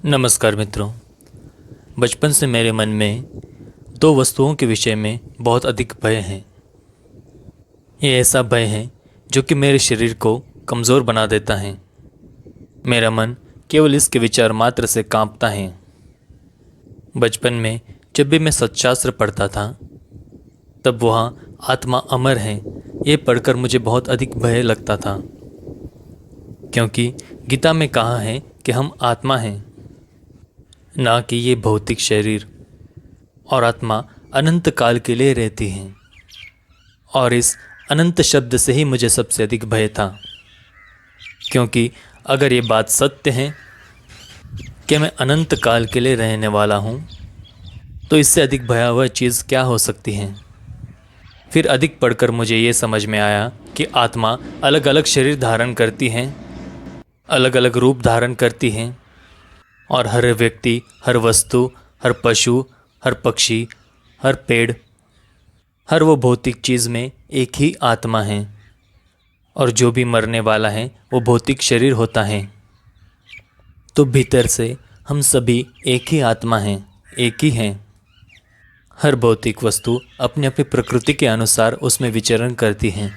नमस्कार मित्रों। बचपन से मेरे मन में दो वस्तुओं के विषय में बहुत अधिक भय है। ये ऐसा भय है जो कि मेरे शरीर को कमज़ोर बना देता है। मेरा मन केवल इसके विचार मात्र से कांपता है। बचपन में जब भी मैं सत्शास्त्र पढ़ता था तब वहाँ आत्मा अमर है ये पढ़कर मुझे बहुत अधिक भय लगता था, क्योंकि गीता में कहा है कि हम आत्मा हैं, ना कि ये भौतिक शरीर, और आत्मा अनंत काल के लिए रहती है। और इस अनंत शब्द से ही मुझे सबसे अधिक भय था, क्योंकि अगर ये बात सत्य है कि मैं अनंत काल के लिए रहने वाला हूँ, तो इससे अधिक भयावह चीज़ क्या हो सकती है। फिर अधिक पढ़कर मुझे ये समझ में आया कि आत्मा अलग अलग शरीर धारण करती हैं, अलग अलग रूप धारण करती हैं, और हर व्यक्ति, हर वस्तु, हर पशु, हर पक्षी, हर पेड़, हर वो भौतिक चीज़ में एक ही आत्मा है। और जो भी मरने वाला है वो भौतिक शरीर होता है। तो भीतर से हम सभी एक ही आत्मा हैं, एक ही हैं। हर भौतिक वस्तु अपनी अपनी प्रकृति के अनुसार उसमें विचरण करती हैं,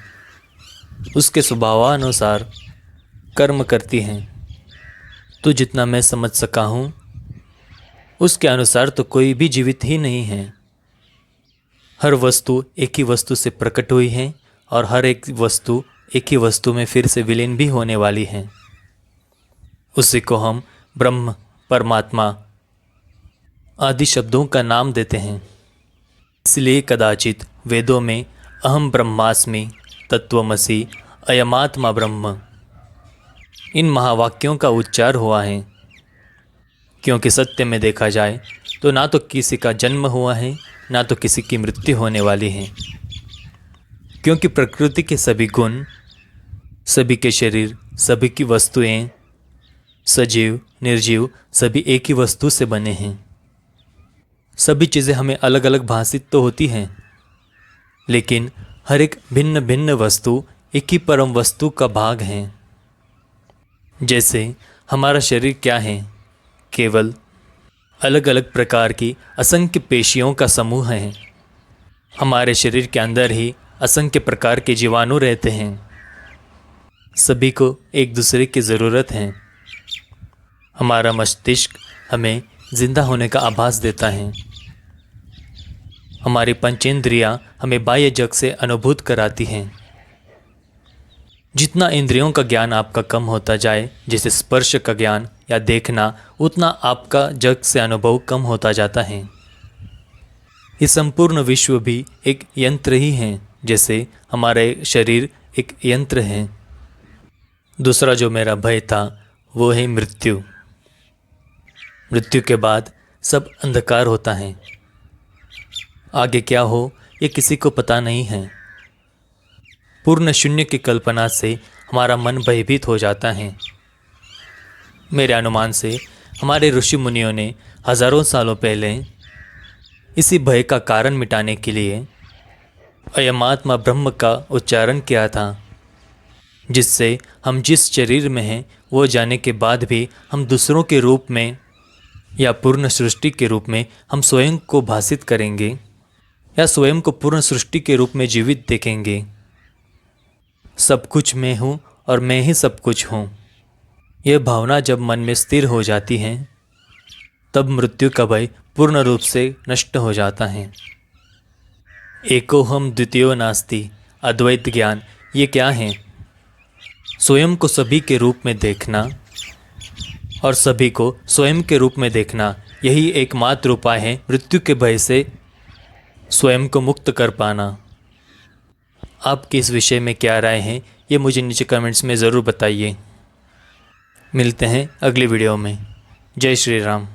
उसके स्वभावानुसार कर्म करती हैं। तो जितना मैं समझ सका हूँ उसके अनुसार तो कोई भी जीवित ही नहीं है। हर वस्तु एक ही वस्तु से प्रकट हुई है और हर एक वस्तु एक ही वस्तु में फिर से विलीन भी होने वाली है। उसी को हम ब्रह्म, परमात्मा आदि शब्दों का नाम देते हैं। इसलिए कदाचित वेदों में अहम ब्रह्मास्मि, तत्वमसि, अयमात्मा ब्रह्म इन महावाक्यों का उच्चार हुआ है, क्योंकि सत्य में देखा जाए तो ना तो किसी का जन्म हुआ है, ना तो किसी की मृत्यु होने वाली है। क्योंकि प्रकृति के सभी गुण, सभी के शरीर, सभी की वस्तुएं, सजीव निर्जीव सभी एक ही वस्तु से बने हैं। सभी चीज़ें हमें अलग अलग भासित तो होती हैं, लेकिन हर एक भिन्न भिन्न वस्तु एक ही परम वस्तु का भाग है। जैसे हमारा शरीर क्या है, केवल अलग अलग प्रकार की असंख्य पेशियों का समूह है। हमारे शरीर के अंदर ही असंख्य प्रकार के जीवाणु रहते हैं। सभी को एक दूसरे की ज़रूरत है। हमारा मस्तिष्क हमें जिंदा होने का आभास देता है। हमारी पंचेंद्रियां हमें बाह्य जग से अनुभूत कराती हैं। जितना इंद्रियों का ज्ञान आपका कम होता जाए, जैसे स्पर्श का ज्ञान या देखना, उतना आपका जग से अनुभव कम होता जाता है। ये संपूर्ण विश्व भी एक यंत्र ही है, जैसे हमारे शरीर एक यंत्र है। दूसरा जो मेरा भय था वो है मृत्यु। मृत्यु के बाद सब अंधकार होता है। आगे क्या हो ये किसी को पता नहीं है। पूर्ण शून्य की कल्पना से हमारा मन भयभीत हो जाता है। मेरे अनुमान से हमारे ऋषि मुनियों ने हजारों सालों पहले इसी भय का कारण मिटाने के लिए अयमात्मा ब्रह्म का उच्चारण किया था, जिससे हम जिस शरीर में हैं वो जाने के बाद भी हम दूसरों के रूप में या पूर्ण सृष्टि के रूप में हम स्वयं को भासित करेंगे, या स्वयं को पूर्ण सृष्टि के रूप में जीवित देखेंगे। सब कुछ मैं हूँ और मैं ही सब कुछ हूँ। यह भावना जब मन में स्थिर हो जाती है तब मृत्यु का भय पूर्ण रूप से नष्ट हो जाता है। एकोहम द्वितीयो नास्ति, अद्वैत ज्ञान ये क्या है? स्वयं को सभी के रूप में देखना और सभी को स्वयं के रूप में देखना, यही एकमात्र उपाय है मृत्यु के भय से स्वयं को मुक्त कर पाना। आपकी इस विषय में क्या राय है ये मुझे नीचे कमेंट्स में ज़रूर बताइए। मिलते हैं अगली वीडियो में। जय श्री राम।